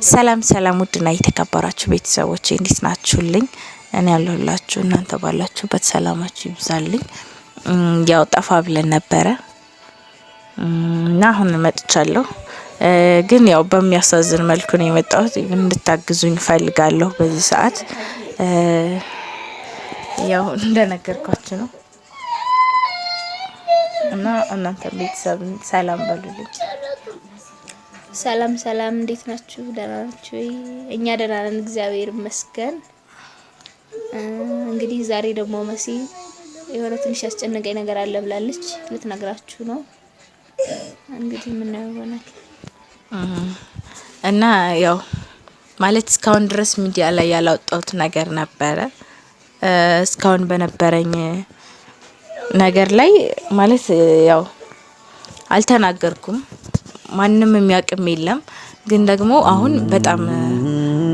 ሰላም ሰላም ውድና የተከበራችሁ ቤተሰቦቼ እንዴት ናችሁልኝ? እኔ ያለሁላችሁ እናንተ ባላችሁበት ሰላማችሁ ይብዛልኝ። ያው ጠፋ ብለን ነበረ እና አሁን መጥቻለሁ። ግን ያው በሚያሳዝን መልኩ ነው የመጣሁት። እንድታግዙኝ ፈልጋለሁ በዚህ ሰዓት። ያው እንደነገርኳችሁ ነው እና እናንተ ቤተሰብ ሰላም በሉልኝ። ሰላም ሰላም፣ እንዴት ናችሁ? ደህና ናችሁ? እኛ ደህና ነን፣ እግዚአብሔር ይመስገን። እንግዲህ ዛሬ ደግሞ መሲ የሆነ ትንሽ ያስጨነቀኝ ነገር አለ ብላለች፣ ልትነግራችሁ ነው። እንግዲህ ምን ይሆናል እና ያው ማለት እስካሁን ድረስ ሚዲያ ላይ ያላወጣሁት ነገር ነበረ። እስካሁን በነበረኝ ነገር ላይ ማለት ያው አልተናገርኩም። ማንንም የሚያቅም የለም። ግን ደግሞ አሁን በጣም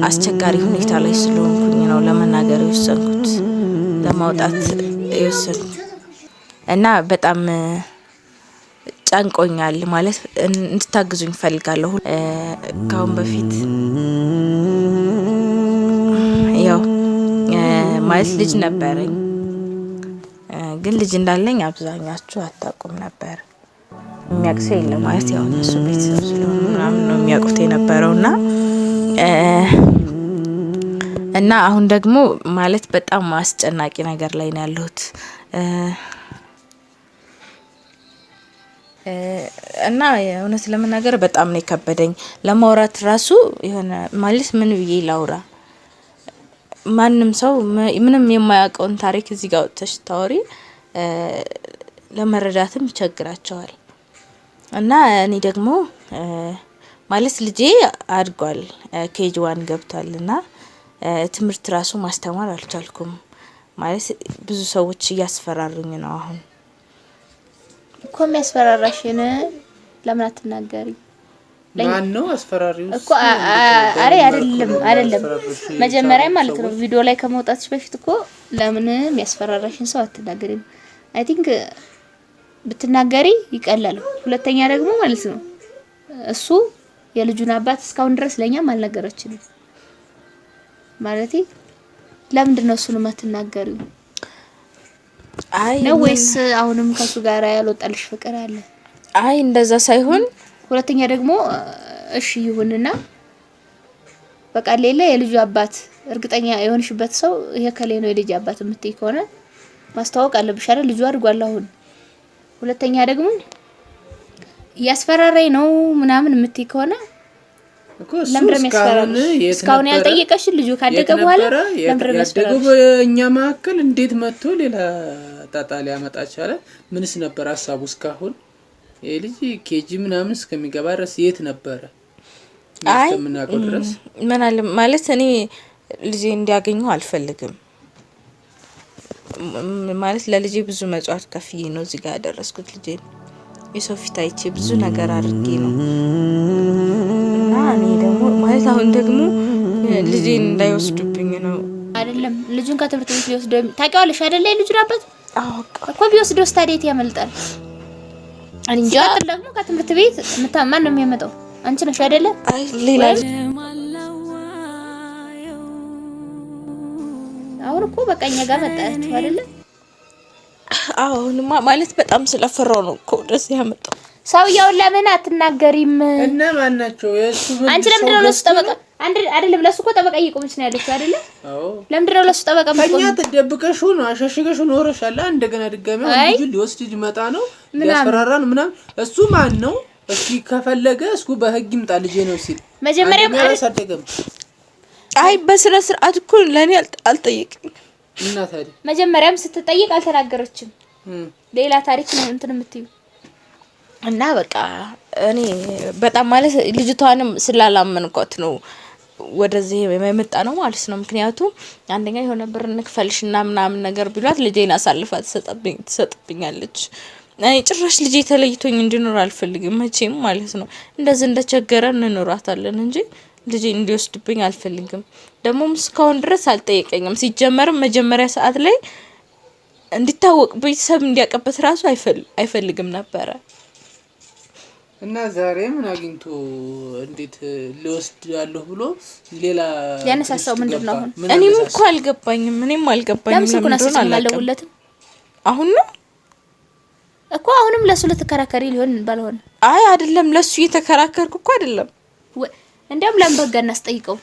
አስቸጋሪ ሁኔታ ላይ ስለሆንኩኝ ነው ለመናገር የወሰንኩት፣ ለማውጣት የወሰንኩት እና በጣም ጨንቆኛል። ማለት እንድታግዙኝ ፈልጋለሁ። ካሁን በፊት ያው ማለት ልጅ ነበረኝ፣ ግን ልጅ እንዳለኝ አብዛኛችሁ አታውቁም ነበር። የሚያቅሰው የለም ማለት ያው እነሱ ቤተሰብ ስለሆኑ ምናምን ነው የሚያውቁት የነበረውና እና አሁን ደግሞ ማለት በጣም አስጨናቂ ነገር ላይ ነው ያለሁት። እና እውነት ለመናገር በጣም ነው የከበደኝ ለማውራት ራሱ የሆነ ማለት ምን ብዬ ላውራ። ማንም ሰው ምንም የማያውቀውን ታሪክ እዚህ ጋር ወጥተሽ ታወሪ ለመረዳትም ይቸግራቸዋል። እና እኔ ደግሞ ማለት ልጄ አድጓል፣ ኬጂ 1 ገብቷልና ትምህርት ራሱ ማስተማር አልቻልኩም። ማለት ብዙ ሰዎች እያስፈራሩኝ ነው። አሁን እኮ የሚያስፈራራሽን ለምን አትናገሪ? ማን ነው አስፈራሪው? እኮ አሬ አይደለም መጀመሪያ ማለት ነው ቪዲዮ ላይ ከመውጣትሽ በፊት እኮ ለምን የሚያስፈራራሽን ሰው አትናገሪም? አይ ቲንክ ብትናገሪ ይቀላል። ሁለተኛ ደግሞ ማለት ነው እሱ የልጁን አባት እስካሁን ድረስ ለኛም አልነገረችንም። ማለት ለምንድን ነው እሱን የማትናገሪው? አይ ነው ወይስ አሁንም ከሱ ጋር ያልወጣልሽ ፍቅር አለ? አይ እንደዛ ሳይሆን ሁለተኛ ደግሞ እሺ ይሁንና በቃ ሌላ የልጁ አባት እርግጠኛ የሆንሽበት ሰው ይሄ ከሌ ነው የልጅ አባት የምትይ ከሆነ ማስተዋወቅ አለብሽ አይደል? ልጁ አድጓል አሁን። ሁለተኛ ደግሞ ያስፈራራይ ነው ምናምን የምትይ ከሆነ ለምንድነው የሚያስፈራራሽ? እስካሁን ያልጠየቀሽ ልጁ ካደገ በኋላ ለምንድነው የሚያስፈራራሽ? እኛ ማከል እንዴት መጥቶ ሌላ ጣጣ ሊያመጣ ቻለ? ምንስ ነበር ሐሳቡ እስካሁን? የልጅ ኬጂ ምናምን እስከሚገባ ድረስ የት ነበረ? አይ ድረስ ምን አለ ማለት እኔ ልጄ እንዲያገኙ አልፈልግም። ማለት ለልጄ ብዙ መጽዋት ከፍዬ ነው እዚህ ጋር ያደረስኩት። ልጄ የሰው ፊት አይቼ ብዙ ነገር አድርጌ ነው እና እኔ ደግሞ ማለት አሁን ደግሞ ልጄን እንዳይወስዱብኝ ነው። አይደለም ልጁን ከትምህርት ቤት ሊወስድ ታውቂዋለሽ አይደለ? ልጁን አባት እኮ ቢወስደው ስታዲየት ያመልጣል። አንጃ ደግሞ ከትምህርት ቤት ማን ነው የሚያመጣው? አንቺ ነሽ አይደለ? አይ ሌላ አሁን እኮ በቃኛ ጋር መጣችሁ አይደለ? አሁንማ ማለት በጣም ስለፈራው ነው እኮ ደስ ያመጣው። ሰውየው ለምን አትናገሪም? እና ማን ናቸው የሱ? አንቺ ለምንድን ነው ለሱ ጠበቃ? አይደለም ለሱ እኮ ጠበቃ እየቆመች ነው ያለችው አይደለ? አዎ። ለምንድን ነው ለሱ ጠበቃ የምትቆመው? ከኛ ተደብቀሽ ነው አሻሽገሽ ኖረሻል። እንደገና ድጋሚ ልጅ ሊወስድ ይመጣ ነው ያስፈራራን ምናምን። እሱ ማን ነው? እስኪ ከፈለገ እስኩ በህግ ይምጣ ልጄ ነው ሲል መጀመሪያ አሳደገም። አይ በስነ ስርዓት እኮ ለኔ አልጠየቅም። እና ታዲያ መጀመሪያም ስትጠይቅ አልተናገረችም። ሌላ ታሪክ ነው እንትን የምትዩ እና በቃ እኔ በጣም ማለት ልጅቷንም ስላላመንኳት ነው ወደዚህ የመጣ ነው ማለት ነው። ምክንያቱም አንደኛ የሆነ ብር እንክፈልሽና ምናምን ነገር ቢሏት ልጄን አሳልፋ ትሰጥብኛለች። እኔ ጭራሽ ልጄ ተለይቶኝ እንዲኖር አልፈልግም መቼም ማለት ነው። እንደዚህ እንደቸገረን እንኖራታለን እንጂ ልጄ እንዲወስድብኝ አልፈልግም። ደግሞ እስካሁን ድረስ አልጠየቀኝም። ሲጀመርም መጀመሪያ ሰዓት ላይ እንዲታወቅ ቤተሰብ እንዲያቀበት ራሱ አይፈልግም ነበረ። እና ዛሬ ምን አግኝቶ እንዴት ሊወስድ ያለው ብሎ ሌላ ያነሳሳው ምንድነው? አሁን እኔም እኮ አልገባኝም። ለምን ስልኩን አልደውለትም? አሁን ነው እኮ አሁንም ለሱ ለተከራከሪ ሊሆን ባልሆነ አይ አይደለም፣ ለሱ እየተከራከርኩ እኮ አይደለም። እንደውም ለምን በጋ እናስጠይቀው?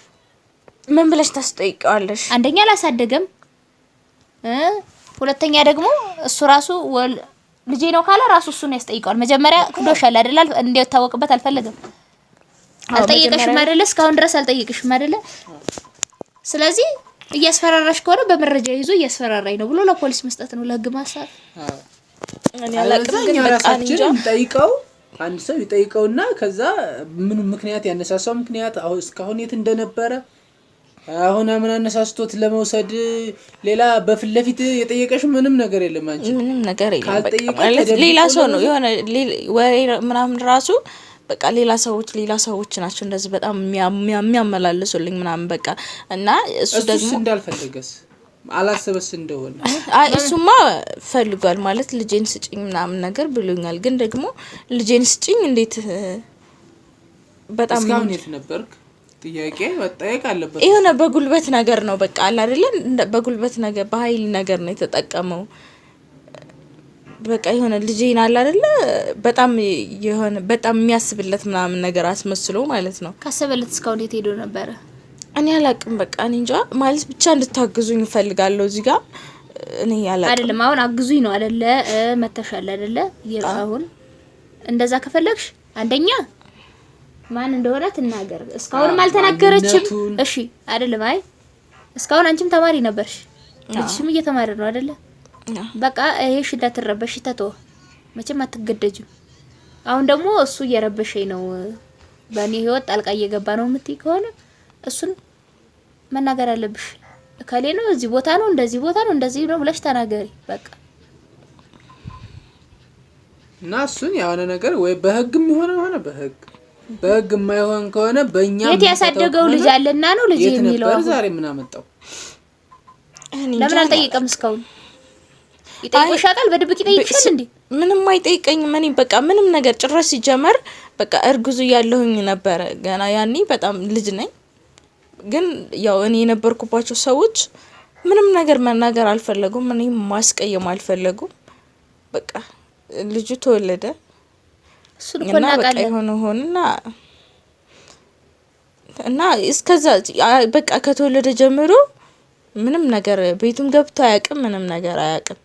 ምን ብለሽ ታስጠይቀዋለሽ? አንደኛ አላሳደገም፣ ሁለተኛ ደግሞ እሱ ራሱ ልጄ ነው ካለ ራሱ እሱን ያስጠይቀዋል። መጀመሪያ ክዶሻል አይደል? እንዲታወቅበት አልፈለገም። አልጠየቀሽም አይደል? እስካሁን ድረስ አልጠየቅሽም አይደል? ስለዚህ እያስፈራራሽ ከሆነ በመረጃ ይዞ እያስፈራራኝ ነው ብሎ ለፖሊስ መስጠት ነው፣ ለህግ ማሳት። እኔ አላቅም። ግን ራሳችን እንጠይቀው፣ አንድ ሰው ይጠይቀውና ከዛ ምን ምክንያት ያነሳሳው ምክንያት አሁን እስካሁን የት እንደነበረ አሁን ምን አነሳስቶት ለመውሰድ ሌላ በፊት ለፊት የጠየቀሽ ምንም ነገር የለም። አንቺ ምንም ነገር የለም። ማለት ሌላ ሰው ነው የሆነ ወሬ ምናምን ራሱ በቃ ሌላ ሰዎች ናቸው እንደዚህ በጣም የሚያመላልሱልኝ ምናምን በቃ። እና እሱ ደግሞ እንዳልፈለገስ አላሰበስ እንደሆነ አይ እሱማ ፈልጓል ማለት ልጄን ስጪኝ ምናምን ነገር ብሎኛል። ግን ደግሞ ልጄን ስጪኝ እንዴት በጣም እስካሁን የት ነበርክ? ጥያቄ መጠየቅ አለበት። ይሄና በጉልበት ነገር ነው በቃ አለ አይደል? በጉልበት ነገር በኃይል ነገር ነው የተጠቀመው። በቃ የሆነ ልጄን አለ አይደል? በጣም የሚያስብለት ምናምን ነገር አስመስሎ ማለት ነው። ካሰበለት እስካሁን የት ሄዶ ነበር? እኔ አላቅም። በቃ እኔ እንጃ ማለት ብቻ እንድታግዙኝ እፈልጋለሁ እዚህ ጋር። እኔ ያላቅም አይደለም አሁን አግዙኝ ነው አይደለ? መተሻለ አይደለ? አሁን እንደዛ ከፈለግሽ አንደኛ ማን እንደሆነ ትናገር። እስካሁንም አልተናገረችም። እሺ አይደለም? አይ እስካሁን አንቺም ተማሪ ነበርሽ፣ ልጅሽም እየተማረ ነው አይደለ? በቃ ይሄ እንዳትረበሽ ተተው፣ መቼም አትገደጅም። አሁን ደግሞ እሱ እየረበሸኝ ነው፣ በእኔ ህይወት ጣልቃ እየገባ ነው የምትይ ከሆነ እሱን መናገር አለብሽ። ከሌ ነው እዚህ ቦታ ነው እንደዚህ ቦታ ነው እንደዚህ ነው ብለሽ ተናገሪ በቃ። እና እሱን ያወነ ነገር ወይ በህግም ሆነ በህግ የማይሆን ከሆነ በእኛ የት ያሳደገው ልጅ አለና ነው ልጅ የሚለው ዛሬ ምን አመጣው? ለምን አልጠየቀም እስካሁን? ይጠይቅሻል፣ በድብቅ ይጠይቅሻል እንዴ? ምንም አይጠይቀኝም። እኔ በቃ ምንም ነገር ጭራሽ ሲጀመር በቃ እርጉዙ ያለሁኝ ነበር ገና ያኔ በጣም ልጅ ነኝ። ግን ያው እኔ የነበርኩባቸው ሰዎች ምንም ነገር መናገር አልፈለጉም፣ እኔ ማስቀየም አልፈለጉም። በቃ ልጁ ተወለደ እና በቃ ሆነና እና እስከዛ በቃ ከተወለደ ጀምሮ ምንም ነገር ቤቱም ገብቶ አያውቅም፣ ምንም ነገር አያውቅም።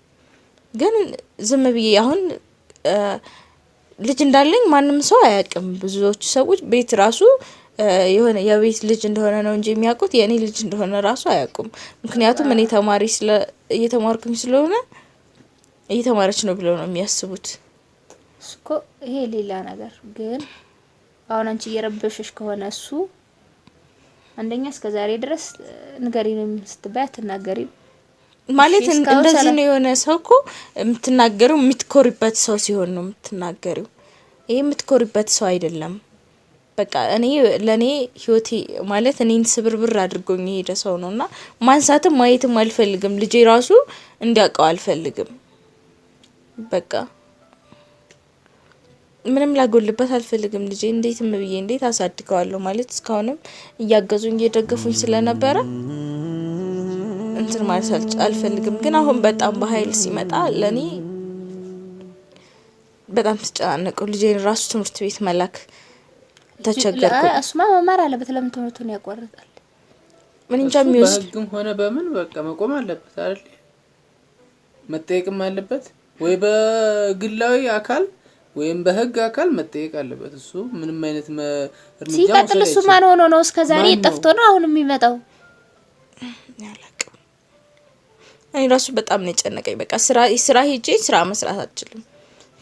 ግን ዝም ብዬ አሁን ልጅ እንዳለኝ ማንም ሰው አያውቅም። ብዙዎች ሰዎች ቤት ራሱ የሆነ የቤት ልጅ እንደሆነ ነው እንጂ የሚያውቁት የኔ ልጅ እንደሆነ ራሱ አያውቁም። ምክንያቱም እኔ እየተማርኩኝ ስለሆነ እየተማረች ነው ብለው ነው የሚያስቡት። እኮ ይሄ ሌላ ነገር። ግን አሁን አንቺ እየረበሽሽ ከሆነ እሱ አንደኛ እስከዛሬ ድረስ ንገሪንም ስትባይ አትናገሪም ማለት እንደዚህ ነው። የሆነ ሰው እኮ የምትናገረው የምትኮሪበት ሰው ሲሆን ነው የምትናገሪው። ይሄ የምትኮሪበት ሰው አይደለም። በቃ ለኔ ህይወቴ ማለት እኔን ስብርብር አድርጎኝ የሄደ ሰው ነውና ማንሳትም ማየትም አልፈልግም። ልጄ ራሱ እንዲያውቀው አልፈልግም። በቃ ምንም ላጎልበት አልፈልግም። ልጄ እንዴት አሳድገዋለሁ ማለት እስካሁንም እያገዙኝ እየደገፉኝ ስለነበረ እንትን ማለት አልፈልግም። ግን አሁን በጣም በኃይል ሲመጣ ለኔ በጣም ተጨናነቀው። ልጄን ራሱ ትምህርት ቤት መላክ ተቸገርኩ። እሱማ መማር አለበት። ለምን ትምህርቱን ያቋርጣል? ምን እንጃ የሚወስድ በህግም ሆነ በምን በቃ መቆም አለበት አይደል? መጠየቅም አለበት ወይ በግላዊ አካል ወይም በህግ አካል መጠየቅ አለበት። እሱ ምንም አይነት እርምጃ ሲቀጥል እሱ ማን ሆኖ ነው እስከዛሬ ጠፍቶ ነው አሁን የሚመጣው? ያላቅም። እኔ ራሱ በጣም ነው የጨነቀኝ። በቃ ስራ ሄጄ ስራ መስራት አልችልም።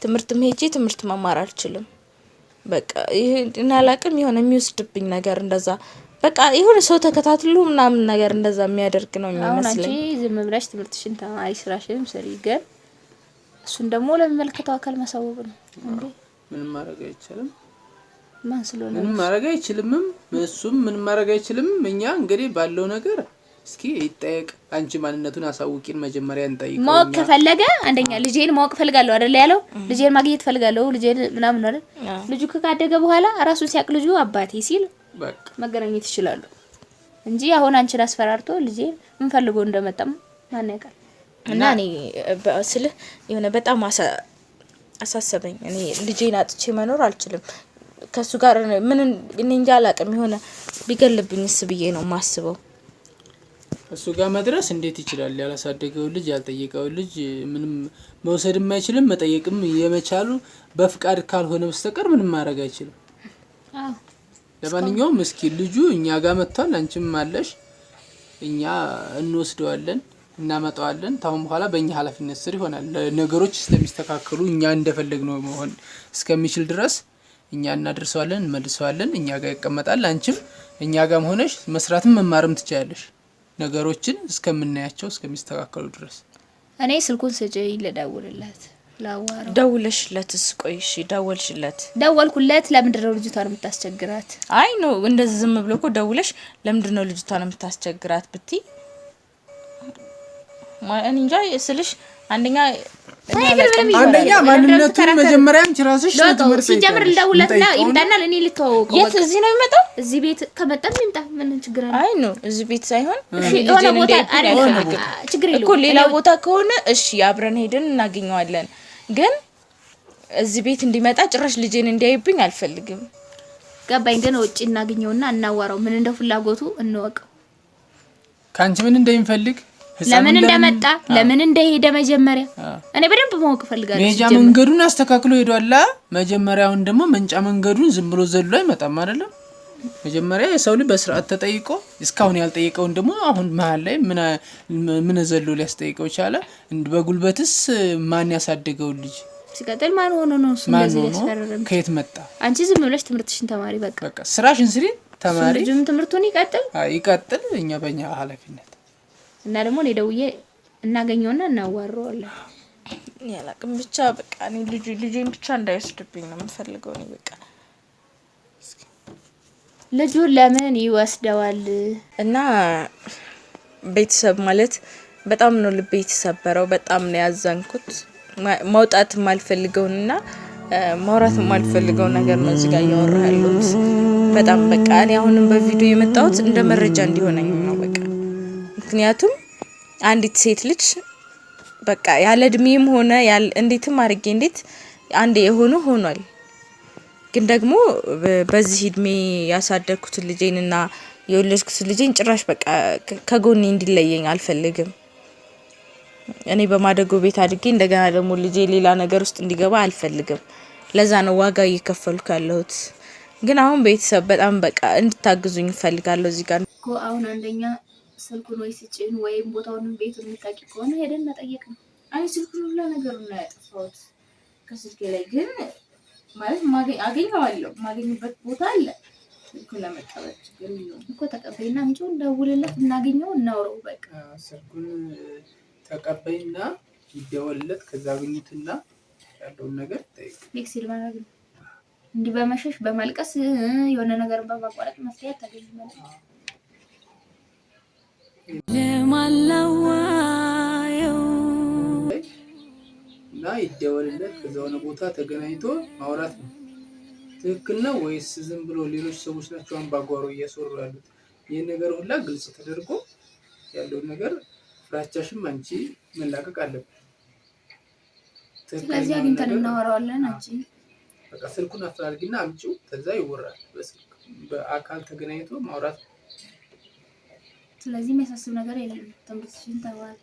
ትምህርትም ሄጄ ትምህርት መማር አልችልም። በቃ ይሄ እናላቅም የሆነ የሚወስድብኝ ነገር እንደዛ በቃ የሆነ ሰው ተከታትሎ ምናምን ነገር እንደዛ የሚያደርግ ነው የሚመስለኝ። አሁን አንቺ ዝም ብለሽ ትምህርትሽን ተማሪ ስራሽንም ስሪ፣ ግን እሱን ደግሞ ለሚመለከተው አካል ማሳወቅ ነው እንዴ? ምንም ማድረግ አይችልም። ማን ስለሆነ ምንም ማድረግ አይችልም። እሱም ምንም ማድረግ አይችልም። እኛ እንግዲህ ባለው ነገር እስኪ ይጠየቅ። አንቺ ማንነቱን አሳውቂን መጀመሪያ እንጠይቀው። ማወቅ ከፈለገ አንደኛ ልጄን ማወቅ ፈልጋለሁ አይደል ያለው? ልጄን ማግኘት ፈልጋለሁ ልጄን ምናምን አይደል? ልጁ ካደገ በኋላ ራሱን ሲያቅ ልጁ አባቴ ሲል በቃ መገናኘት ይችላሉ እንጂ አሁን አንቺን አስፈራርቶ ልጄን ምን ፈልጎ እንደመጣም ማን ያውቃል? እና እኔ ስልህ የሆነ በጣም አሳሰበኝ። እኔ ልጄን አጥቼ መኖር አልችልም። ከሱ ጋር ምን እኔ እንጃ አላውቅም። የሆነ ቢገልብኝስ ብዬ ነው ማስበው። እሱ ጋር መድረስ እንዴት ይችላል? ያላሳደገው ልጅ ያልጠየቀው ልጅ ምንም መውሰድም አይችልም፣ መጠየቅም የመቻሉ በፍቃድ ካልሆነ በስተቀር ምንም ማድረግ አይችልም። አዎ ለማንኛውም እስኪ ልጁ እኛ ጋር መጥቷል፣ አንቺም አለሽ። እኛ እንወስደዋለን፣ እናመጣዋለን። ታውን በኋላ በእኛ ኃላፊነት ስር ይሆናል። ነገሮች ስለሚስተካከሉ እኛ እንደፈለግነው መሆን እስከሚችል ድረስ እኛ እናደርሰዋለን፣ እንመልሰዋለን። እኛ ጋር ይቀመጣል። አንቺም እኛ ጋር ሆነሽ መስራትም መማርም ትችያለሽ፣ ነገሮችን እስከምናያቸው እስከሚስተካከሉ ድረስ። እኔ ስልኩን ስጪኝ ልደውልለት ላዋራው። ደውለሽለትስ? ቆይ እሺ ደወልሽለት? ደወልኩለት። ለምንድን ነው ልጅቷን የምታስቸግራት? አይ ነው እንደዚህ ዝም ብሎ እኮ ደውለሽ ለምንድን ነው ልጅቷን የምታስቸግራት ብትይ እኔ እንጃ ስልሽ አንደኛ ማንነቱን መጀመሪያ አንቺ ራስሽ ትምህርት ሲጀምር ልደውልለትና ይምጣና ለኔ ልተዋወቀው። የት እዚህ ነው የሚመጣው? እዚህ ቤት ከመጣም ይምጣ፣ ምን ችግር አለ? አይ ነው እዚህ ቤት ሳይሆን የሆነ ቦታ አይደለም ችግር የለውም እኮ ሌላ ቦታ ከሆነ እሺ አብረን ሄደን እናገኘዋለን። ግን እዚህ ቤት እንዲመጣ ጭራሽ ልጄን እንዲያይብኝ አልፈልግም። ገባኝ። ግን ውጪ እናገኘውና እናዋራው። ምን እንደው ፍላጎቱ እንወቀው። ካንቺ ምን እንደሚፈልግ ለምን እንደመጣ ለምን እንደሄደ መጀመሪያ እኔ በደንብ ማወቅ ፈልጋለሁ። መሄጃ መንገዱን አስተካክሎ ሄዷላ። መጀመሪያውን ደግሞ መንጫ መንገዱን ዝም ብሎ ዘሎ አይመጣም አይደለም። መጀመሪያ የሰው ልጅ በስርዓት ተጠይቆ እስካሁን ያልጠየቀውን ደግሞ አሁን መሀል ላይ ምን ዘሎ ሊያስጠይቀው ቻለ? በጉልበትስ ማን ያሳደገው ልጅ ሲቀጥል ማን ሆኖ ነው እሱ እንደዚህ ያስፈራረም? ከየት መጣ? አንቺ ዝም ብለሽ ትምህርትሽን ተማሪ በቃ ስራሽን ስሪ ተማሪ። ልጁም ትምህርቱን ይቀጥል። እኛ በእኛ ኃላፊነት እና ደግሞ እኔ ደውዬ እናገኘውና እናዋራዋለን። ያላቅም ብቻ በቃ እኔ ልጄን ብቻ እንዳይወስድብኝ ነው የምፈልገው። እኔ በቃ ልጁ ለምን ይወስደዋል? እና ቤተሰብ ማለት በጣም ነው ልቤ የተሰበረው። በጣም ነው ያዘንኩት። ማውጣት ማልፈልገውና ማውራት ማልፈልገው ነገር ነው እዚህ ጋር ያወራው ያሉት። በጣም በቃ እኔ አሁንም በቪዲዮ የመጣሁት እንደ መረጃ እንዲሆነኝ ነው በቃ። ምክንያቱም አንዲት ሴት ልጅ በቃ ያለ እድሜም ሆነ እንዴትም አድርጌ እንዴት አንዴ የሆኑ ሆኗል። ግን ደግሞ በዚህ እድሜ ያሳደግኩት ልጄንና የወለድኩት ልጄን ጭራሽ በቃ ከጎኔ እንዲለየኝ አልፈልግም። እኔ በማደጎ ቤት አድጌ እንደገና ደግሞ ልጄ ሌላ ነገር ውስጥ እንዲገባ አልፈልግም። ለዛ ነው ዋጋ እየከፈልኩ ያለሁት። ግን አሁን ቤተሰብ በጣም በቃ እንድታግዙኝ እፈልጋለሁ። እዚህ ጋር እኮ አሁን አንደኛ ስልኩን ወይ ስጪን ወይም ቦታውን ቤቱን የምታውቂ ከሆነ ሄደን መጠየቅ ነው። አይ ስልኩን ሁሉ ነገሩን ነው ያጠፋሁት ከስልኬ ላይ። ግን ማለት አገኘዋለሁ ማገኝበት ቦታ አለ። ስልኩን ለመቀበል ችግር የለውም እኮ ተቀበይና እንጂው ደውልለት እናገኘው እናውረው በቃ። ስልኩን ተቀበይና ይደወልለት ከዛ ግኝትና ያለውን ነገር ጠይቅ። ፊክሲል ማለት ነው። እንዲህ በመሸሽ በማልቀስ የሆነ ነገር በማቋረጥ መፍትሄ ታገኝ ማለት ነው። እና ይደወልለት ከዛ ሆነ ቦታ ተገናኝቶ ማውራት ነው። ትክክል ነው ወይስ ዝም ብሎ ሌሎች ሰዎች ናቸው አንባጓሮ እያሰሩ ያሉት? ይሄን ነገር ሁላ ግልጽ ተደርጎ ያለው ነገር ፍራቻሽም አንቺ መላቀቅ አለበት። ስለዚህ አግኝተን እናወራዋለን። አንቺ በቃ ስልኩን አፈላልጊና አምጪው ከዛ ይወራል። በስልክ በአካል ተገናኝቶ ማውራት። ስለዚህ የሚያሳስብ ነገር የለም። ትምህርትሽን ተማሪ